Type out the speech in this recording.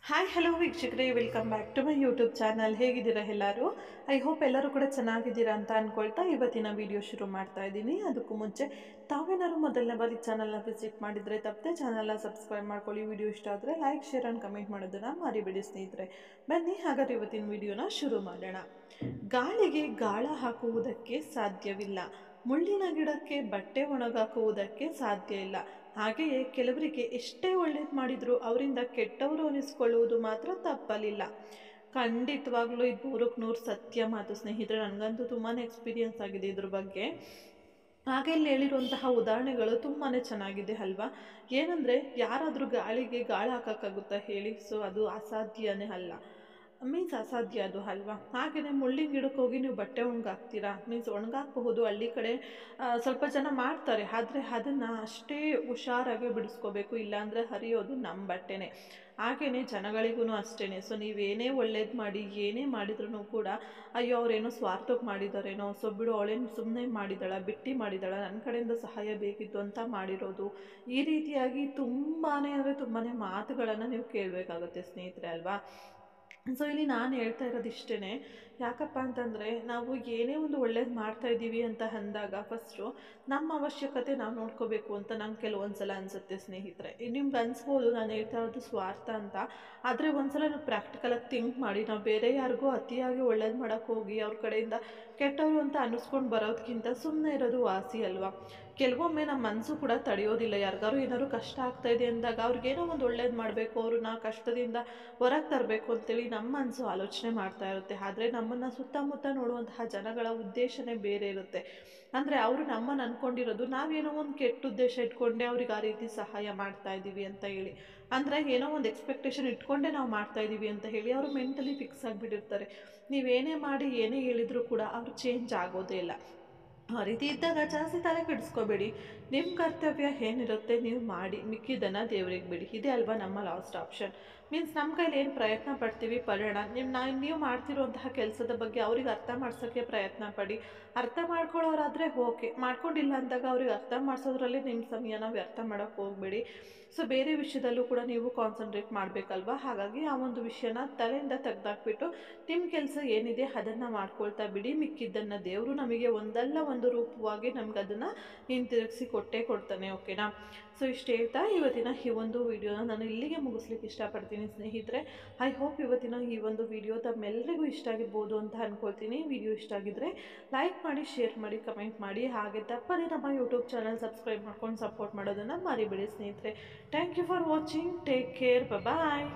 Hi hello ವೀಕ್ಷಕರೇ, welcome back to my YouTube channel. ಹೇಗಿದ್ದೀರಾ ಎಲ್ಲರೂ? ಐ ಹೋಪ್ ಎಲ್ಲರೂ ಕೂಡ ಚೆನ್ನಾಗಿದ್ದೀರಾ ಅಂತ ಅಂದ್ಕೊಳ್ತಾ ಇವತ್ತಿನ ವಿಡಿಯೋ ಶುರು ಮಾಡ್ತಾ ಇದ್ದೀನಿ. ಅದಕ್ಕೂ ಮುಂಚೆ ತಾವೇನಾದ್ರು ಮೊದಲನೇ ಬಾರಿ ಚಾನಲ್ನ ವಿಸಿಟ್ ಮಾಡಿದರೆ ತಪ್ಪದೆ ಚಾನಲ್ನ ಸಬ್ಸ್ಕ್ರೈಬ್ ಮಾಡ್ಕೊಳ್ಳಿ. ವಿಡಿಯೋ ಇಷ್ಟ ಆದರೆ ಲೈಕ್, ಶೇರ್ ಆ್ಯಂಡ್ ಕಮೆಂಟ್ ಮಾಡೋದನ್ನು ಮರಿಬೇಡಿ ಸ್ನೇಹಿತರೆ. ಬನ್ನಿ ಹಾಗಾದ್ರೆ ಇವತ್ತಿನ ವಿಡಿಯೋನ ಶುರು ಮಾಡೋಣ. ಗಾಳಿಗೆ ಗಾಳ ಹಾಕುವುದಕ್ಕೆ ಸಾಧ್ಯವಿಲ್ಲ, ಮುಳ್ಳಿನ ಗಿಡಕ್ಕೆ ಬಟ್ಟೆ ಒಣಗಾಕುವುದಕ್ಕೆ ಸಾಧ್ಯ ಇಲ್ಲ. ಹಾಗೆಯೇ ಕೆಲವರಿಗೆ ಎಷ್ಟೇ ಒಳ್ಳೇದು ಮಾಡಿದರೂ ಅವರಿಂದ ಕೆಟ್ಟವರು ಅನಿಸ್ಕೊಳ್ಳುವುದು ಮಾತ್ರ ತಪ್ಪಲಿಲ್ಲ. ಖಂಡಿತವಾಗ್ಲೂ ಇದು 100ಕ್ಕೆ 100 ಸತ್ಯ ಮಾತು ಸ್ನೇಹಿತರೆ. ನನಗಂತೂ ತುಂಬಾ ಎಕ್ಸ್ಪೀರಿಯನ್ಸ್ ಆಗಿದೆ ಇದ್ರ ಬಗ್ಗೆ. ಹಾಗೆ ಇಲ್ಲಿ ಹೇಳಿರುವಂತಹ ಉದಾಹರಣೆಗಳು ತುಂಬಾ ಚೆನ್ನಾಗಿದೆ ಅಲ್ವಾ? ಏನಂದರೆ, ಯಾರಾದರೂ ಗಾಳಿಗೆ ಗಾಳ ಹಾಕೋಕ್ಕಾಗುತ್ತಾ ಹೇಳಿ? ಸೊ ಅದು ಅಸಾಧ್ಯನೇ ಅಲ್ಲ, ಮೀನ್ಸ್ ಅಸಾಧ್ಯ ಅದು ಅಲ್ವಾ? ಹಾಗೆಯೇ ಮುಳ್ಳಿನ ಗಿಡಕ್ಕೆ ಹೋಗಿ ನೀವು ಬಟ್ಟೆ ಒಣಗಾಕ್ತೀರಾ? ಮೀನ್ಸ್ ಒಣಗಾಕಬಹುದು, ಹಳ್ಳಿ ಕಡೆ ಸ್ವಲ್ಪ ಜನ ಮಾಡ್ತಾರೆ. ಆದರೆ ಅದನ್ನು ಅಷ್ಟೇ ಹುಷಾರಾಗಿ ಬಿಡಿಸ್ಕೋಬೇಕು, ಇಲ್ಲಾಂದರೆ ಹರಿಯೋದು ನಮ್ಮ ಬಟ್ಟೆನೇ. ಹಾಗೆಯೇ ಜನಗಳಿಗೂ ಅಷ್ಟೇ. ಸೊ ನೀವೇನೇ ಒಳ್ಳೇದು ಮಾಡಿ ಏನೇ ಮಾಡಿದ್ರೂ ಕೂಡ ಅಯ್ಯೋ ಅವರೇನೋ ಸ್ವಾರ್ಥಕ್ಕೆ ಮಾಡಿದಾರೇನೋ, ಸೊ ಬಿಡು ಅವಳೇನು ಸುಮ್ಮನೆ ಮಾಡಿದಾಳ, ಬಿಟ್ಟು ಮಾಡಿದಾಳ, ನನ್ನ ಕಡೆಯಿಂದ ಸಹಾಯ ಬೇಕಿತ್ತು ಅಂತ ಮಾಡಿರೋದು, ಈ ರೀತಿಯಾಗಿ ತುಂಬಾ ಅಂದರೆ ತುಂಬಾ ಮಾತುಗಳನ್ನು ನೀವು ಕೇಳಬೇಕಾಗುತ್ತೆ ಸ್ನೇಹಿತರೆ ಅಲ್ವಾ? ಸೊ ಇಲ್ಲಿ ನಾನು ಹೇಳ್ತಾ ಇರೋದು ಇಷ್ಟೇ. ಯಾಕಪ್ಪ ಅಂತಂದರೆ, ನಾವು ಏನೇ ಒಂದು ಒಳ್ಳೇದು ಮಾಡ್ತಾಯಿದ್ದೀವಿ ಅಂತ ಅಂದಾಗ ಫಸ್ಟು ನಮ್ಮ ಅವಶ್ಯಕತೆ ನಾವು ನೋಡ್ಕೋಬೇಕು ಅಂತ ನಂಗೆ ಕೆಲವೊಂದು ಸಲ ಅನಿಸುತ್ತೆ ಸ್ನೇಹಿತರೆ. ನಿಮ್ಗೆ ಅನಿಸ್ಬೋದು ನಾನು ಹೇಳ್ತಾ ಇರೋದು ಸ್ವಾರ್ಥ ಅಂತ. ಆದರೆ ಒಂದು ಸಲ ನೀವು ಪ್ರಾಕ್ಟಿಕಲಾಗಿ ಥಿಂಕ್ ಮಾಡಿ, ನಾವು ಬೇರೆ ಯಾರಿಗೂ ಅತಿಯಾಗಿ ಒಳ್ಳೇದು ಮಾಡೋಕ್ಕೆ ಹೋಗಿ ಅವ್ರ ಕಡೆಯಿಂದ ಕೆಟ್ಟವರು ಅಂತ ಅನ್ನಿಸ್ಕೊಂಡು ಬರೋದಕ್ಕಿಂತ ಸುಮ್ಮನೆ ಇರೋದು ವಾಸಿ ಅಲ್ವಾ? ಕೆಲವೊಮ್ಮೆ ನಮ್ಮ ಮನಸ್ಸು ಕೂಡ ತಡೆಯೋದಿಲ್ಲ. ಯಾರಿಗಾರು ಏನಾದ್ರು ಕಷ್ಟ ಆಗ್ತಾಯಿದೆ ಅಂದಾಗ ಅವ್ರಿಗೇನೋ ಒಂದು ಒಳ್ಳೇದು ಮಾಡಬೇಕು, ಅವ್ರನ್ನ ಕಷ್ಟದಿಂದ ಹೊರಗೆ ತರಬೇಕು ಅಂತೇಳಿ ನಮ್ಮ ಮನಸ್ಸು ಆಲೋಚನೆ ಮಾಡ್ತಾ ಇರುತ್ತೆ. ಆದರೆ ನಮ್ಮನ್ನು ಸುತ್ತಮುತ್ತ ನೋಡುವಂತಹ ಜನಗಳ ಉದ್ದೇಶನೇ ಬೇರೆ ಇರುತ್ತೆ. ಅಂದರೆ ಅವರು ನಮ್ಮನ್ನು ಅಂದ್ಕೊಂಡಿರೋದು ನಾವೇನೋ ಒಂದು ಕೆಟ್ಟ ಉದ್ದೇಶ ಇಟ್ಕೊಂಡೆ ಅವ್ರಿಗೆ ಆ ರೀತಿ ಸಹಾಯ ಮಾಡ್ತಾ ಇದ್ದೀವಿ ಅಂತ ಹೇಳಿ. ಅಂದರೆ ಏನೋ ಒಂದು ಎಕ್ಸ್ಪೆಕ್ಟೇಷನ್ ಇಟ್ಕೊಂಡೇ ನಾವು ಮಾಡ್ತಾ ಇದ್ದೀವಿ ಅಂತ ಹೇಳಿ ಅವರು ಮೆಂಟಲಿ ಫಿಕ್ಸ್ ಆಗಿಬಿಟ್ಟಿರ್ತಾರೆ. ನೀವೇನೇ ಮಾಡಿ ಏನೇ ಹೇಳಿದರೂ ಕೂಡ ಅವರು ಚೇಂಜ್ ಆಗೋದೇ ಇಲ್ಲ. ಆ ರೀತಿ ಇದ್ದಾಗ ಜಾಸ್ತಿ ತಲೆ ಕೆಡಿಸ್ಕೋಬೇಡಿ. ನಿಮ್ಮ ಕರ್ತವ್ಯ ಏನಿರುತ್ತೆ ನೀವು ಮಾಡಿ, ಮಿಕ್ಕಿದ್ದನ್ನು ದೇವ್ರಿಗೆ ಬಿಡಿ. ಇದೇ ಅಲ್ವಾ ನಮ್ಮ ಲಾಸ್ಟ್ ಆಪ್ಷನ್. ಮೀನ್ಸ್ ನಮ್ಮ ಕೈಲಿ ಏನು ಪ್ರಯತ್ನ ಪಡ್ತೀವಿ ಪಡೋಣ. ನೀವು ಮಾಡ್ತಿರುವಂತಹ ಕೆಲಸದ ಬಗ್ಗೆ ಅವ್ರಿಗೆ ಅರ್ಥ ಮಾಡ್ಸೋಕ್ಕೆ ಪ್ರಯತ್ನ ಪಡಿ. ಅರ್ಥ ಮಾಡ್ಕೊಳ್ಳೋರಾದರೆ ಓಕೆ, ಮಾಡ್ಕೊಂಡಿಲ್ಲ ಅಂದಾಗ ಅವ್ರಿಗೆ ಅರ್ಥ ಮಾಡಿಸೋದ್ರಲ್ಲಿ ನಿಮ್ಮ ಸಮಯನ ವ್ಯರ್ಥ ಮಾಡೋಕ್ಕೆ ಹೋಗಬೇಡಿ. ಸೊ ಬೇರೆ ವಿಷಯದಲ್ಲೂ ಕೂಡ ನೀವು ಕಾನ್ಸಂಟ್ರೇಟ್ ಮಾಡಬೇಕಲ್ವ? ಹಾಗಾಗಿ ಆ ಒಂದು ವಿಷಯನ ತಲೆಯಿಂದ ತೆಗೆದಾಕ್ಬಿಟ್ಟು ನಿಮ್ಮ ಕೆಲಸ ಏನಿದೆ ಅದನ್ನು ಮಾಡ್ಕೊಳ್ತಾ ಬಿಡಿ. ಮಿಕ್ಕಿದ್ದನ್ನು ದೇವರು ನಮಗೆ ಒಂದಲ್ಲ ಒಂದು ರೂಪವಾಗಿ ನಮ್ಗೆ ಅದನ್ನು ಹಿಂತಿರುಗಿಸಿ ಕೊಟ್ಟೇ ಕೊಡ್ತಾನೆ. ಓಕೆನಾ? ಸೊ ಇಷ್ಟು ಹೇಳ್ತಾ ಇವತ್ತಿನ ಈ ಒಂದು ವಿಡಿಯೋನ ನಾನು ಇಲ್ಲಿಗೆ ಮುಗಿಸ್ಲಿಕ್ಕೆ ಇಷ್ಟಪಡ್ತೀನಿ ಸ್ನೇಹಿತರೆ. ಐ ಹೋಪ್ ಇವತ್ತಿನ ಈ ಒಂದು ವಿಡಿಯೋ ತಮ್ಮೆಲ್ಲರಿಗೂ ಇಷ್ಟ ಆಗಿರ್ಬೋದು ಅಂತ ಅಂದ್ಕೊಳ್ತೀನಿ. ವಿಡಿಯೋ ಇಷ್ಟ ಆಗಿದ್ದರೆ ಲೈಕ್ ಮಾಡಿ, ಶೇರ್ ಮಾಡಿ, ಕಮೆಂಟ್ ಮಾಡಿ. ಹಾಗೆ ತಪ್ಪದೇ ನಮ್ಮ ಯೂಟ್ಯೂಬ್ ಚಾನಲ್ ಸಬ್ಸ್ಕ್ರೈಬ್ ಮಾಡ್ಕೊಂಡು ಸಪೋರ್ಟ್ ಮಾಡೋದನ್ನು ಮರಿಬೇಡಿ ಸ್ನೇಹಿತರೆ. Thank you for watching. Take care. Bye.